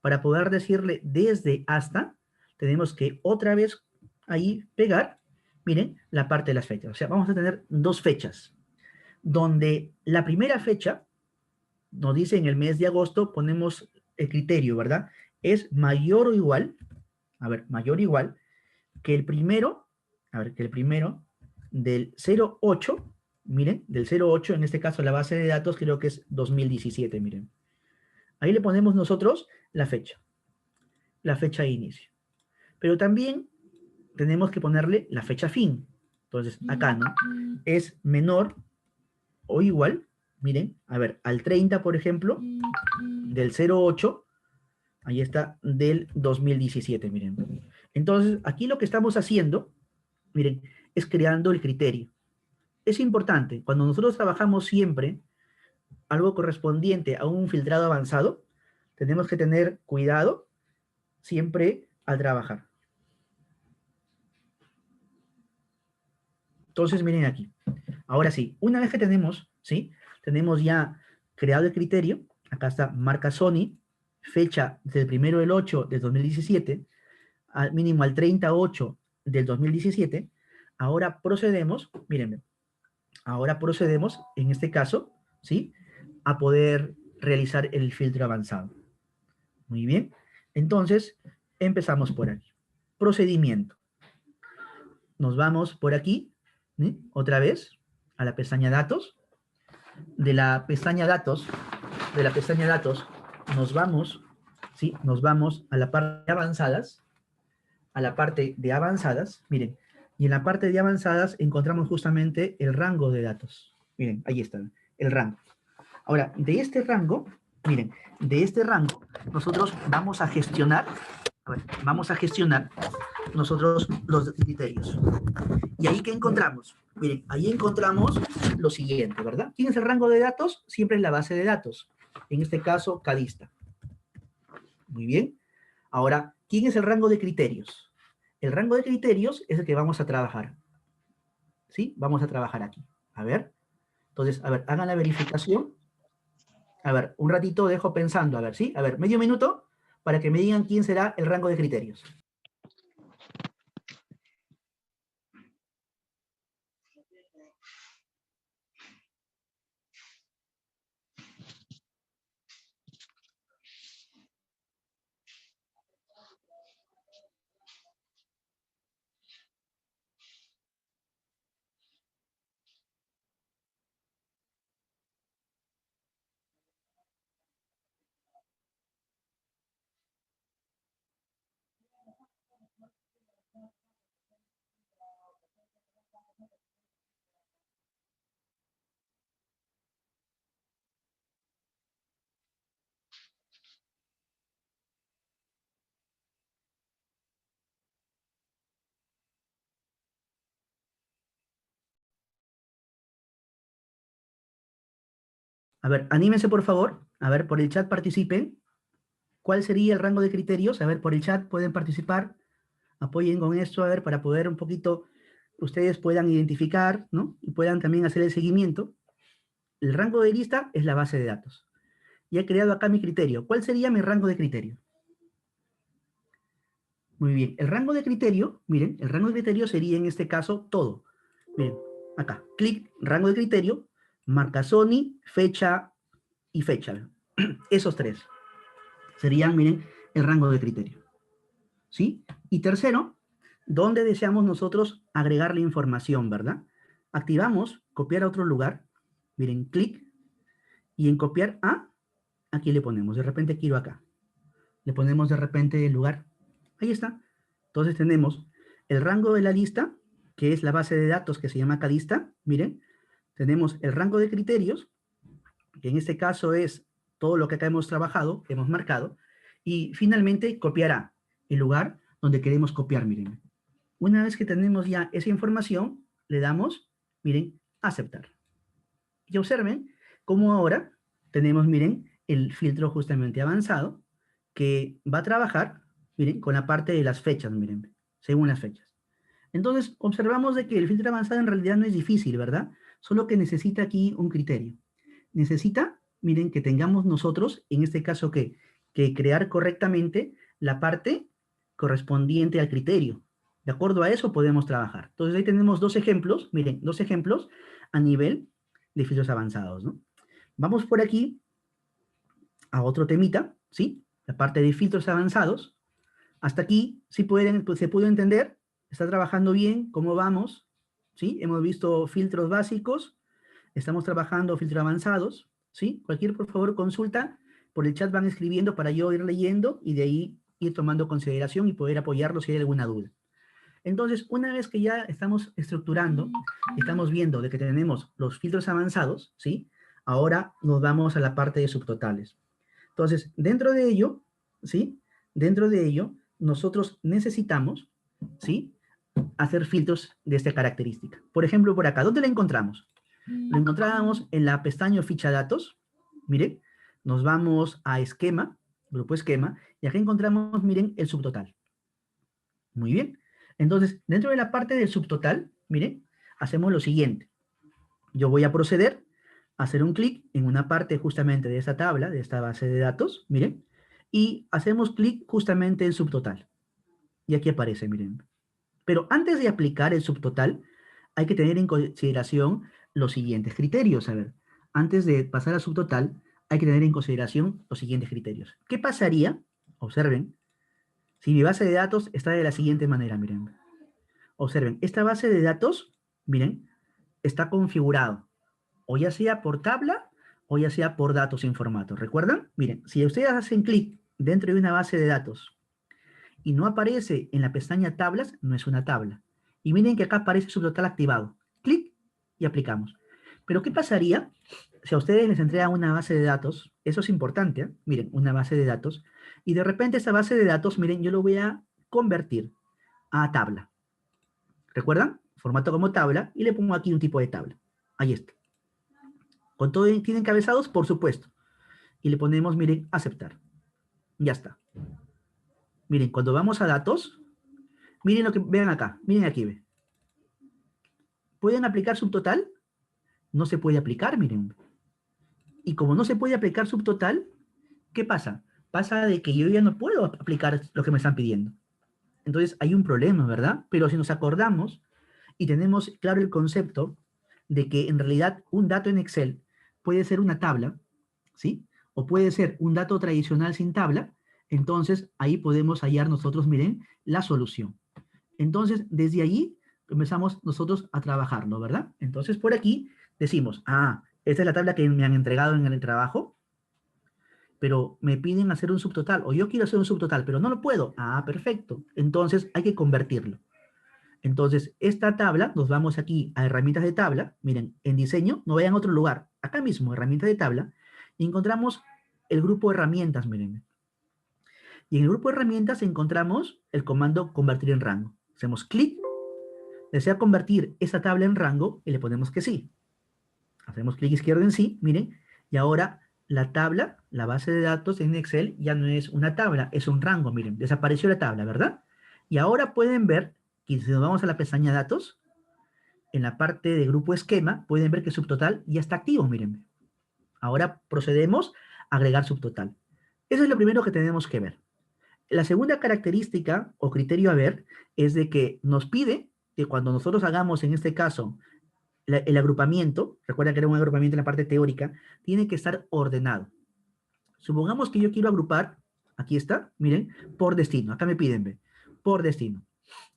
para poder decirle desde hasta, tenemos que otra vez ahí pegar, miren, la parte de las fechas. O sea, vamos a tener dos fechas, donde la primera fecha, nos dice en el mes de agosto, ponemos el criterio, ¿verdad? Es mayor o igual, a ver, mayor o igual, que el primero, a ver, que el primero del 08, miren, del 08, en este caso la base de datos creo que es 2017, miren. Ahí le ponemos nosotros la fecha de inicio. Pero también tenemos que ponerle la fecha fin. Entonces, acá, ¿no? Es menor o igual, miren, a ver, al 30, por ejemplo, del 08, ahí está, del 2017, miren. Entonces, aquí lo que estamos haciendo, miren, es creando el criterio. Es importante, cuando nosotros trabajamos siempre algo correspondiente a un filtrado avanzado, tenemos que tener cuidado siempre al trabajar. Entonces, miren aquí. Ahora sí, una vez que tenemos, ¿sí? Tenemos ya creado el criterio. Acá está marca Sony, fecha del 1 del 8 del 2017, al mínimo al 38 del 2017. Ahora procedemos, mírenme, ahora procedemos, en este caso, ¿sí? A poder realizar el filtro avanzado. Muy bien. Entonces, empezamos por aquí. Procedimiento. Nos vamos por aquí, ¿sí? Otra vez, a la pestaña datos. De la pestaña datos, nos vamos, ¿sí? Nos vamos a la parte de avanzadas, miren, y en la parte de avanzadas encontramos justamente el rango de datos. Miren, ahí está, el rango. Ahora, de este rango, miren, de este rango, nosotros vamos a gestionar nosotros los criterios. ¿Y ahí qué encontramos? Miren, ahí encontramos lo siguiente, ¿verdad? ¿Quién es el rango de datos? Siempre es la base de datos. En este caso, Cadista. Muy bien. Ahora, ¿quién es el rango de criterios? El rango de criterios es el que vamos a trabajar. ¿Sí? Vamos a trabajar aquí. A ver. Entonces, a ver, hagan la verificación. A ver, un ratito dejo pensando. A ver, ¿sí? A ver, medio minuto para que me digan quién será el rango de criterios. A ver, anímense por favor. A ver, por el chat participen. ¿Cuál sería el rango de criterios? A ver, por el chat pueden participar. Apoyen con esto, a ver, para poder un poquito, ustedes puedan identificar, ¿no? Y puedan también hacer el seguimiento. El rango de lista es la base de datos. Y he creado acá mi criterio. ¿Cuál sería mi rango de criterio? Muy bien. El rango de criterio, miren, el rango de criterio sería en este caso todo. Miren, acá, clic, rango de criterio, marca Sony, fecha y fecha. Esos tres serían, miren, el rango de criterio. ¿sí? Y tercero, ¿dónde deseamos nosotros agregar la información, verdad? Activamos copiar a otro lugar, miren, clic, y en copiar a, aquí le ponemos, de repente quiero acá, le ponemos de repente el lugar, ahí está. Entonces tenemos el rango de la lista, que es la base de datos que se llama cadista, miren, tenemos el rango de criterios, que en este caso es todo lo que acá hemos trabajado, que hemos marcado, y finalmente copiará el lugar donde queremos copiar, miren. Una vez que tenemos ya esa información, le damos, miren, aceptar. Y observen cómo ahora tenemos, miren, el filtro justamente avanzado, que va a trabajar, miren, con la parte de las fechas, miren, según las fechas. Entonces, observamos de que el filtro avanzado en realidad no es difícil, ¿verdad? Solo que necesita aquí un criterio. Necesita, miren, que tengamos nosotros, en este caso, que crear correctamente la parte correspondiente al criterio. De acuerdo a eso podemos trabajar. Entonces, ahí tenemos dos ejemplos, miren, dos ejemplos a nivel de filtros avanzados, ¿no? Vamos por aquí a otro temita, ¿sí? La parte de filtros avanzados. Hasta aquí, ¿sí pueden, pues, se pudo entender? ¿Está trabajando bien? ¿Cómo vamos? ¿Sí? Hemos visto filtros básicos, estamos trabajando filtros avanzados, ¿sí? Cualquier, por favor, consulta, por el chat van escribiendo para yo ir leyendo y de ahí ir tomando consideración y poder apoyarlos si hay alguna duda. Entonces, una vez que ya estamos estructurando, estamos viendo de que tenemos los filtros avanzados, ¿sí? Ahora nos vamos a la parte de subtotales. Entonces, dentro de ello, ¿sí? Dentro de ello, nosotros necesitamos, ¿sí? Hacer filtros de esta característica. Por ejemplo, por acá, ¿dónde la encontramos? Lo encontrábamos en la pestaña ficha datos. Mire, nos vamos a esquema, grupo esquema, y acá encontramos, miren, el subtotal. Muy bien. Entonces, dentro de la parte del subtotal, miren, hacemos lo siguiente. Yo voy a proceder a hacer un clic en una parte justamente de esta tabla, de esta base de datos, miren, y hacemos clic justamente en subtotal. Y aquí aparece, miren. Pero antes de aplicar el subtotal, hay que tener en consideración los siguientes criterios. A ver, antes de pasar al subtotal, hay que tener en consideración los siguientes criterios. ¿Qué pasaría? Observen, si mi base de datos está de la siguiente manera, miren. Observen, esta base de datos, miren, está configurado, o ya sea por tabla, o ya sea por datos en formato. ¿Recuerdan? Miren, si ustedes hacen clic dentro de una base de datos y no aparece en la pestaña tablas, no es una tabla. Y miren que acá aparece subtotal activado. Clic y aplicamos. Pero ¿qué pasaría si a ustedes les entrega una base de datos? Eso es importante, ¿eh? Miren, una base de datos. Y de repente esa base de datos, miren, yo lo voy a convertir a tabla. ¿Recuerdan? Formato como tabla y le pongo aquí un tipo de tabla. Ahí está. ¿Con todo tiene encabezados? Por supuesto. Y le ponemos, miren, aceptar. Ya está. Miren, cuando vamos a datos, miren lo que vean acá. Miren aquí, ve. ¿Pueden aplicar subtotal? No se puede aplicar, miren. Y como no se puede aplicar subtotal, ¿qué pasa? Pasa de que yo ya no puedo aplicar lo que me están pidiendo. Entonces hay un problema, ¿verdad? Pero si nos acordamos y tenemos claro el concepto de que en realidad un dato en Excel puede ser una tabla, ¿sí? O puede ser un dato tradicional sin tabla, entonces ahí podemos hallar nosotros, miren, la solución. Entonces, desde allí empezamos nosotros a trabajarlo, ¿verdad? Entonces, por aquí decimos, esta es la tabla que me han entregado en el trabajo, pero me piden hacer un subtotal, o yo quiero hacer un subtotal, pero no lo puedo. Perfecto. Entonces, hay que convertirlo. Entonces, esta tabla, nos vamos aquí a herramientas de tabla, miren, en diseño, no vayan a otro lugar, acá mismo, herramientas de tabla, y encontramos el grupo de herramientas, miren. Y en el grupo de herramientas encontramos el comando convertir en rango. Hacemos clic, desea convertir esa tabla en rango y le ponemos que sí. Hacemos clic izquierdo en sí, miren, y ahora la tabla, la base de datos en Excel ya no es una tabla, es un rango, miren, desapareció la tabla, ¿verdad? Y ahora pueden ver, que si nos vamos a la pestaña datos, en la parte de grupo esquema, pueden ver que subtotal ya está activo, miren. Ahora procedemos a agregar subtotal. Eso es lo primero que tenemos que ver. La segunda característica o criterio a ver es de que nos pide que cuando nosotros hagamos, en este caso, el agrupamiento, recuerda que era un agrupamiento en la parte teórica, tiene que estar ordenado. Supongamos que yo quiero agrupar, aquí está, miren, por destino. Acá me piden, por destino.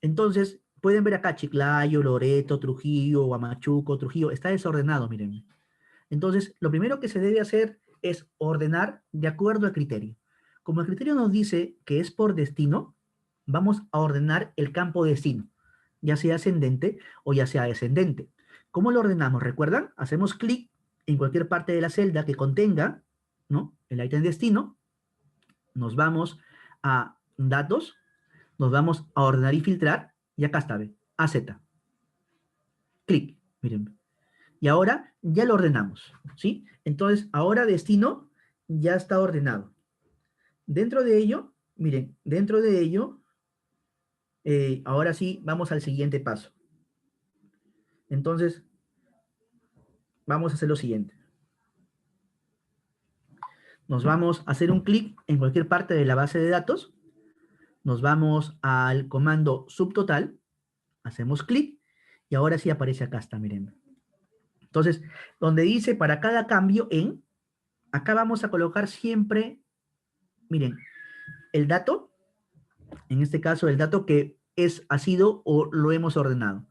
Entonces, pueden ver acá Chiclayo, Loreto, Trujillo, Huamachuco, Trujillo, está desordenado, miren. Entonces, lo primero que se debe hacer es ordenar de acuerdo al criterio. Como el criterio nos dice que es por destino, vamos a ordenar el campo destino, ya sea ascendente o ya sea descendente. ¿Cómo lo ordenamos? ¿Recuerdan? Hacemos clic en cualquier parte de la celda que contenga, ¿no?, el ítem destino, nos vamos a datos, nos vamos a ordenar y filtrar, y acá está, ¿ve? AZ. Clic, miren. Y ahora ya lo ordenamos, ¿sí? Entonces, ahora destino ya está ordenado. Dentro de ello, miren, dentro de ello, ahora sí, vamos al siguiente paso. Entonces, vamos a hacer lo siguiente. Nos vamos a hacer un clic en cualquier parte de la base de datos. Nos vamos al comando subtotal. Hacemos clic. Y ahora sí aparece acá, está, miren. Entonces, donde dice para cada cambio en, acá vamos a colocar siempre, miren, el dato, en este caso el dato que ha sido o lo hemos ordenado.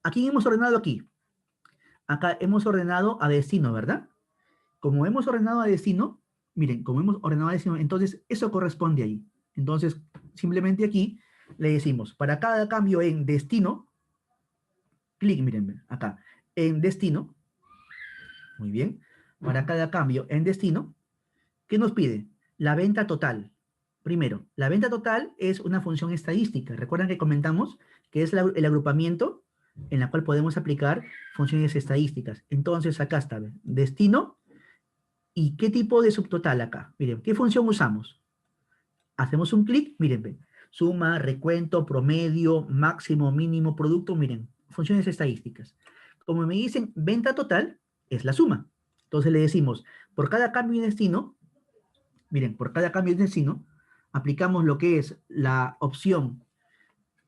¿A quién hemos ordenado aquí? Acá hemos ordenado a destino, ¿verdad? Como hemos ordenado a destino, miren, como hemos ordenado a destino, entonces eso corresponde ahí. Entonces, simplemente aquí le decimos, para cada cambio en destino, clic, miren, acá, en destino, muy bien, para cada cambio en destino, ¿qué nos pide? La venta total. Primero, la venta total es una función estadística. ¿Recuerdan que comentamos que es el agrupamiento en la cual podemos aplicar funciones estadísticas? Entonces, acá está, destino. ¿Y qué tipo de subtotal acá? Miren, ¿qué función usamos? Hacemos un clic, miren, ven, suma, recuento, promedio, máximo, mínimo, producto, miren, funciones estadísticas. Como me dicen venta total, es la suma. Entonces le decimos, por cada cambio de destino, miren, por cada cambio de destino, aplicamos lo que es la opción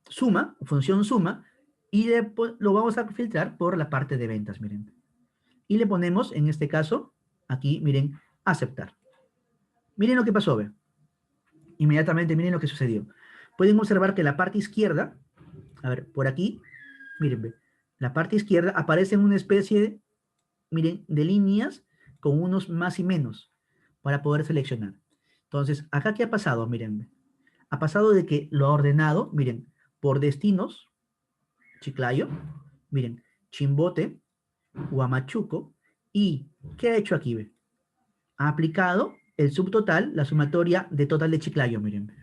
suma, función suma, y lo vamos a filtrar por la parte de ventas, miren. Y le ponemos, en este caso, aquí, miren, aceptar. Miren lo que pasó, ¿ve? Inmediatamente, miren lo que sucedió. Pueden observar que la parte izquierda, a ver, por aquí, miren, ¿ve? La parte izquierda aparece en una especie, miren, de líneas con unos más y menos para poder seleccionar. Entonces, acá, ¿qué ha pasado? Miren, ¿ve? Ha pasado de que lo ha ordenado, miren, por destinos, Chiclayo, miren, Chimbote, Huamachuco, y ¿qué ha hecho aquí? ¿Ve? Ha aplicado el subtotal, la sumatoria de total de Chiclayo, miren.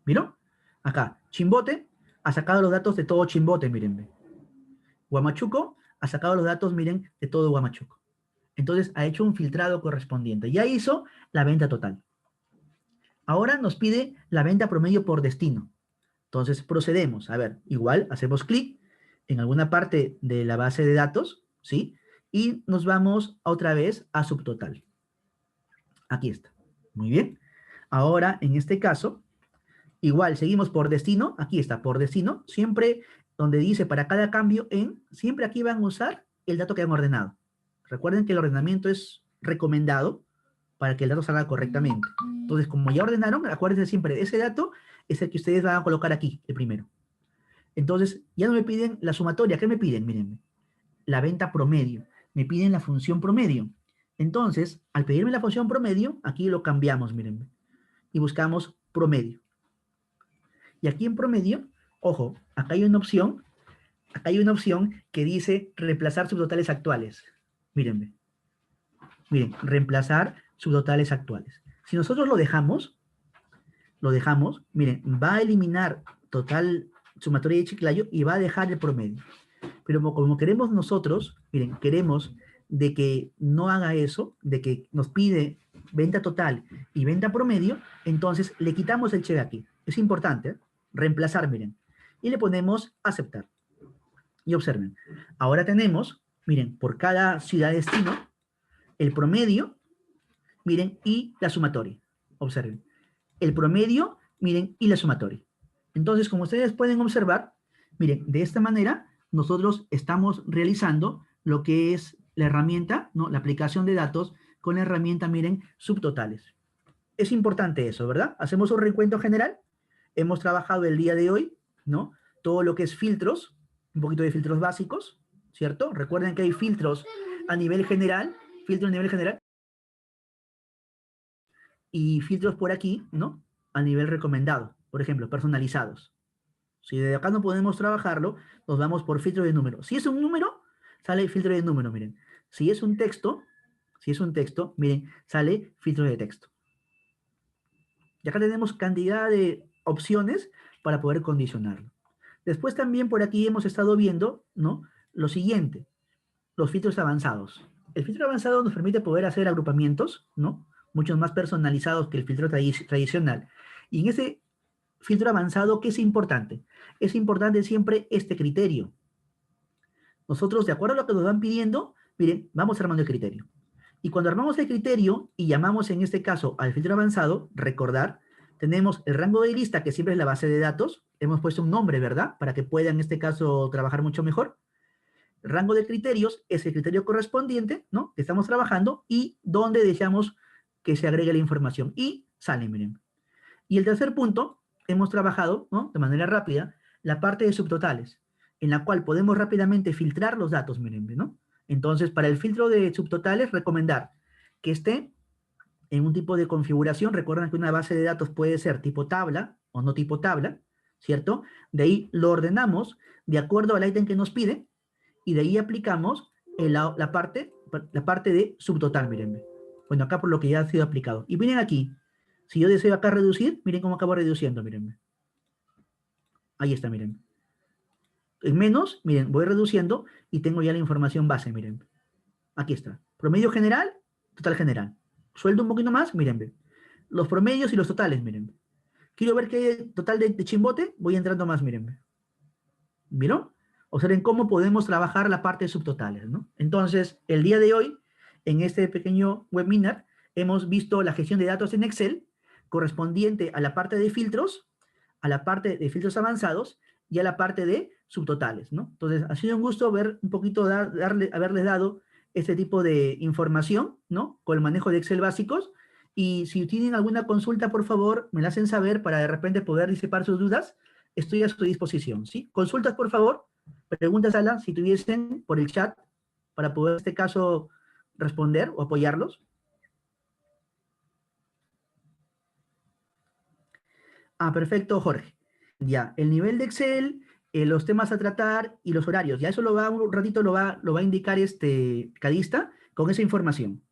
¿Vieron? Acá, Chimbote ha sacado los datos de todo Chimbote, miren. Huamachuco ha sacado los datos, miren, de todo Huamachuco. Entonces ha hecho un filtrado correspondiente. Ya hizo la venta total. Ahora nos pide la venta promedio por destino. Entonces procedemos. A ver, igual hacemos clic en alguna parte de la base de datos, ¿sí? Y nos vamos otra vez a subtotal. Aquí está. Muy bien. Ahora, en este caso, igual seguimos por destino. Aquí está, por destino. Siempre donde dice para cada cambio en, siempre aquí van a usar el dato que han ordenado. Recuerden que el ordenamiento es recomendado para que el dato salga correctamente. Entonces, como ya ordenaron, acuérdense siempre de ese dato, es el que ustedes van a colocar aquí, el primero. Entonces, ya no me piden la sumatoria. ¿Qué me piden? Miren, la venta promedio. Me piden la función promedio. Entonces, al pedirme la función promedio, aquí lo cambiamos, miren, y buscamos promedio. Y aquí en promedio, ojo, acá hay una opción que dice reemplazar subtotales actuales. Miren, reemplazar subtotales actuales. Si nosotros lo dejamos, miren, va a eliminar total sumatoria de Chiclayo y va a dejar el promedio. Pero como queremos nosotros, miren, queremos de que no haga eso, de que nos pide venta total y venta promedio, entonces le quitamos el check aquí. Es importante, ¿eh? Reemplazar, miren. Y le ponemos aceptar. Y observen, ahora tenemos, miren, por cada ciudad-destino, el promedio, miren, y la sumatoria. Observen, el promedio, miren, y la sumatoria. Entonces, como ustedes pueden observar, miren, de esta manera, nosotros estamos realizando lo que es la herramienta, ¿no? La aplicación de datos con la herramienta, miren, subtotales. Es importante eso, ¿verdad? Hacemos un recuento general. Hemos trabajado el día de hoy, ¿no? Todo lo que es filtros, un poquito de filtros básicos, ¿cierto? Recuerden que hay filtros a nivel general, y filtros por aquí, ¿no? A nivel recomendado, por ejemplo, personalizados. Si de acá no podemos trabajarlo, nos vamos por filtro de número. Si es un número, sale filtro de número, miren. Si es un texto, miren, sale filtro de texto. Y acá tenemos cantidad de opciones para poder condicionarlo. Después también por aquí hemos estado viendo, ¿no? Lo siguiente, los filtros avanzados. El filtro avanzado nos permite poder hacer agrupamientos, ¿no? Muchos más personalizados que el filtro tradicional. Y en ese filtro avanzado, ¿qué es importante? Es importante siempre este criterio. Nosotros, de acuerdo a lo que nos van pidiendo, miren, vamos armando el criterio. Y cuando armamos el criterio y llamamos en este caso al filtro avanzado, recordar, tenemos el rango de lista, que siempre es la base de datos. Hemos puesto un nombre, ¿verdad? Para que pueda en este caso trabajar mucho mejor. El rango de criterios es el criterio correspondiente, ¿no? Que estamos trabajando y donde deseamos que se agregue la información. Y sale, miren. Y el tercer punto, hemos trabajado, ¿no? De manera rápida, la parte de subtotales, en la cual podemos rápidamente filtrar los datos, miren, ¿no? Entonces, para el filtro de subtotales, recomendar que esté en un tipo de configuración. Recuerden que una base de datos puede ser tipo tabla o no tipo tabla, ¿cierto? De ahí lo ordenamos de acuerdo al ítem que nos pide y de ahí aplicamos la parte de subtotal, miren. Bueno, acá por lo que ya ha sido aplicado. Y miren aquí, si yo deseo acá reducir, miren cómo acabo reduciendo, miren. Ahí está, miren. En menos, miren, voy reduciendo y tengo ya la información base, miren. Aquí está. Promedio general, total general. Sueldo un poquito más, miren. Los promedios y los totales, miren. Quiero ver qué hay total de chimbote, voy entrando más, miren. ¿Vieron? Observen cómo podemos trabajar la parte de subtotales, ¿no? Entonces, el día de hoy, en este pequeño webinar, hemos visto la gestión de datos en Excel correspondiente a la parte de filtros, a la parte de filtros avanzados y a la parte de subtotales, ¿no? Entonces, ha sido un gusto ver un poquito, haberles dado este tipo de información, ¿no? Con el manejo de Excel básicos. Y si tienen alguna consulta, por favor, me la hacen saber para de repente poder disipar sus dudas. Estoy a su disposición, ¿sí? Consultas, por favor, preguntas, Alan, si tuviesen por el chat, para poder, en este caso, responder o apoyarlos. Ah, perfecto, Jorge. Ya, el nivel de Excel, los temas a tratar y los horarios. Ya eso un ratito lo va a indicar este Cadista con esa información.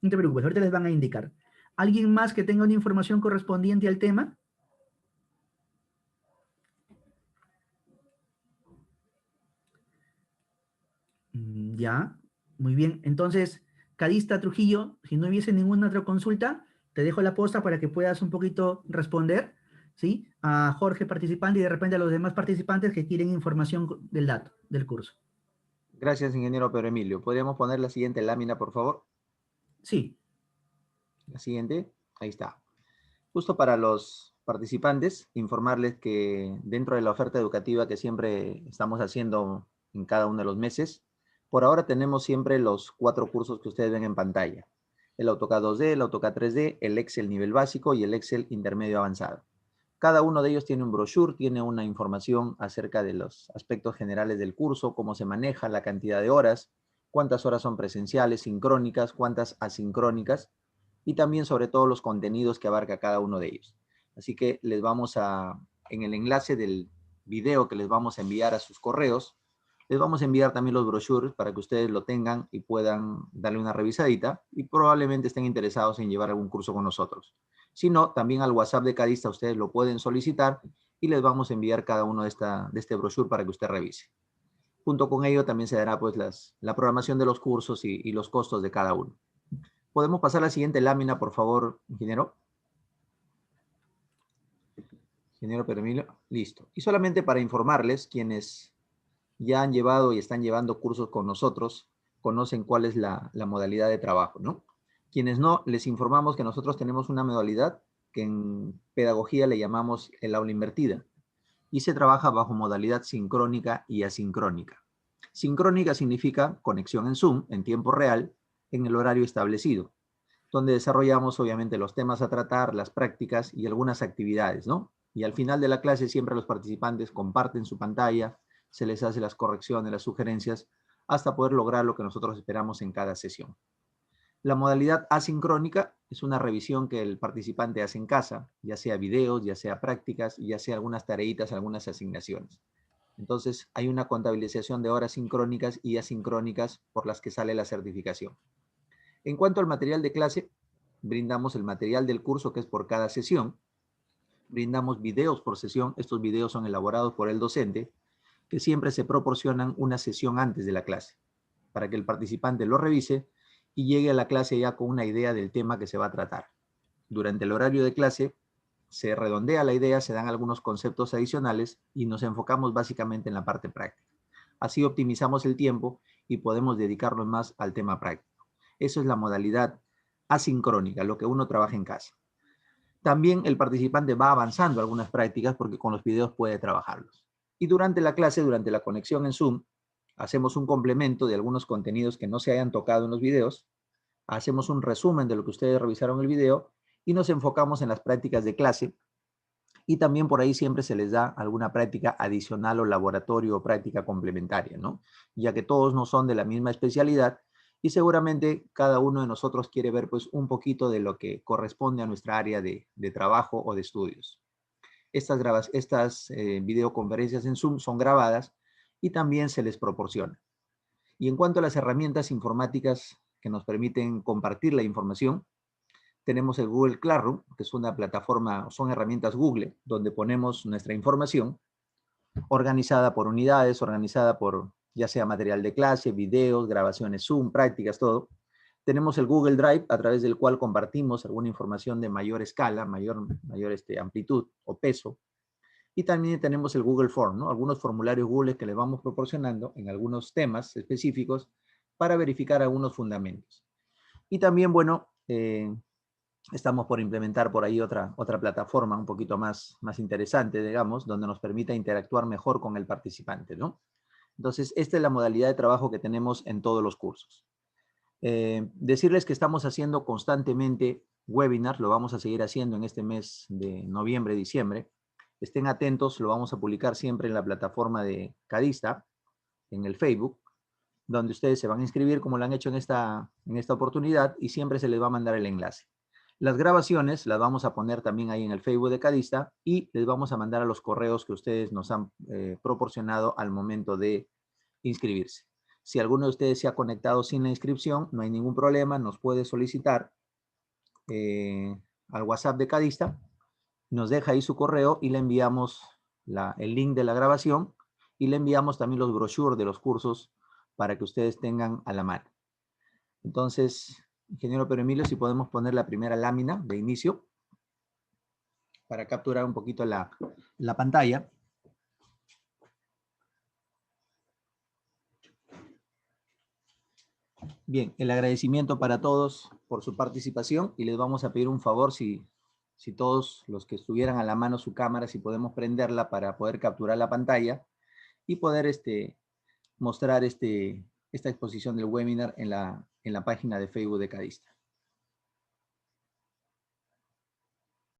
No te preocupes, ahorita les van a indicar. ¿Alguien más que tenga una información correspondiente al tema? Ya, muy bien. Entonces, Cadista Trujillo, si no hubiese ninguna otra consulta, te dejo la posta para que puedas un poquito responder, ¿sí? A Jorge participante y de repente a los demás participantes que quieren información del dato, del curso. Gracias, ingeniero Pedro Emilio. ¿Podríamos poner la siguiente lámina, por favor? Sí. La siguiente, ahí está. Justo para los participantes, informarles que dentro de la oferta educativa que siempre estamos haciendo en cada uno de los meses, por ahora tenemos siempre los 4 cursos que ustedes ven en pantalla. El AutoCAD 2D, el AutoCAD 3D, el Excel nivel básico y el Excel intermedio avanzado. Cada uno de ellos tiene un brochure, tiene una información acerca de los aspectos generales del curso, cómo se maneja, la cantidad de horas, cuántas horas son presenciales, sincrónicas, cuántas asincrónicas, y también sobre todo los contenidos que abarca cada uno de ellos. Así que les vamos en el enlace del video que les vamos a enviar a sus correos, les vamos a enviar también los brochures para que ustedes lo tengan y puedan darle una revisadita y probablemente estén interesados en llevar algún curso con nosotros. Si no, también al WhatsApp de Cadista ustedes lo pueden solicitar y les vamos a enviar cada uno de este brochure para que usted revise. Junto con ello también se dará pues la programación de los cursos y los costos de cada uno. ¿Podemos pasar a la siguiente lámina, por favor, ingeniero? Ingeniero Pedro Emilio, listo. Y solamente para informarles, quienes ya han llevado y están llevando cursos con nosotros, conocen cuál es la modalidad de trabajo, ¿no? Quienes no, les informamos que nosotros tenemos una modalidad que en pedagogía le llamamos el aula invertida y se trabaja bajo modalidad sincrónica y asincrónica. Sincrónica significa conexión en Zoom, en tiempo real, en el horario establecido, donde desarrollamos obviamente los temas a tratar, las prácticas y algunas actividades, ¿no? Y al final de la clase siempre los participantes comparten su pantalla, se les hace las correcciones, las sugerencias, hasta poder lograr lo que nosotros esperamos en cada sesión. La modalidad asincrónica es una revisión que el participante hace en casa, ya sea videos, ya sea prácticas, ya sea algunas tareitas, algunas asignaciones. Entonces, hay una contabilización de horas sincrónicas y asincrónicas por las que sale la certificación. En cuanto al material de clase, brindamos el material del curso que es por cada sesión. Brindamos videos por sesión. Estos videos son elaborados por el docente, que siempre se proporcionan una sesión antes de la clase, para que el participante lo revise y llegue a la clase ya con una idea del tema que se va a tratar. Durante el horario de clase se redondea la idea, se dan algunos conceptos adicionales y nos enfocamos básicamente en la parte práctica. Así optimizamos el tiempo y podemos dedicarnos más al tema práctico. Eso es la modalidad asincrónica, lo que uno trabaja en casa. También el participante va avanzando algunas prácticas porque con los videos puede trabajarlos. Y durante la clase, durante la conexión en Zoom, hacemos un complemento de algunos contenidos que no se hayan tocado en los videos, hacemos un resumen de lo que ustedes revisaron en el video y nos enfocamos en las prácticas de clase. Y también por ahí siempre se les da alguna práctica adicional o laboratorio o práctica complementaria, ¿no? Ya que todos no son de la misma especialidad y seguramente cada uno de nosotros quiere ver pues un poquito de lo que corresponde a nuestra área de trabajo o de estudios. Estas videoconferencias en Zoom son grabadas y también se les proporciona. Y en cuanto a las herramientas informáticas que nos permiten compartir la información, tenemos el Google Classroom, que es una plataforma, son herramientas Google, donde ponemos nuestra información organizada por unidades, organizada por ya sea material de clase, videos, grabaciones Zoom, prácticas, todo. Tenemos el Google Drive, a través del cual compartimos alguna información de mayor escala, mayor amplitud o peso. Y también tenemos el Google Form, ¿no? Algunos formularios Google que les vamos proporcionando en algunos temas específicos para verificar algunos fundamentos. Y también, bueno, estamos por implementar por ahí otra plataforma un poquito más interesante, digamos, donde nos permita interactuar mejor con el participante, ¿no? Entonces, esta es la modalidad de trabajo que tenemos en todos los cursos. Decirles que estamos haciendo constantemente webinars, lo vamos a seguir haciendo en este mes de noviembre, diciembre. Estén atentos, lo vamos a publicar siempre en la plataforma de Cadista, en el Facebook, donde ustedes se van a inscribir como lo han hecho en esta oportunidad y siempre se les va a mandar el enlace. Las grabaciones las vamos a poner también ahí en el Facebook de Cadista y les vamos a mandar a los correos que ustedes nos han proporcionado al momento de inscribirse. Si alguno de ustedes se ha conectado sin la inscripción, no hay ningún problema, nos puede solicitar al WhatsApp de Cadista, nos deja ahí su correo y le enviamos el link de la grabación y le enviamos también los brochures de los cursos para que ustedes tengan a la mano. Entonces, ingeniero Pedro Emilio, si podemos poner la primera lámina de inicio para capturar un poquito la pantalla. Bien, el agradecimiento para todos por su participación y les vamos a pedir un favor si todos los que estuvieran a la mano su cámara, si podemos prenderla para poder capturar la pantalla y poder mostrar esta exposición del webinar en la página de Facebook de Cadista.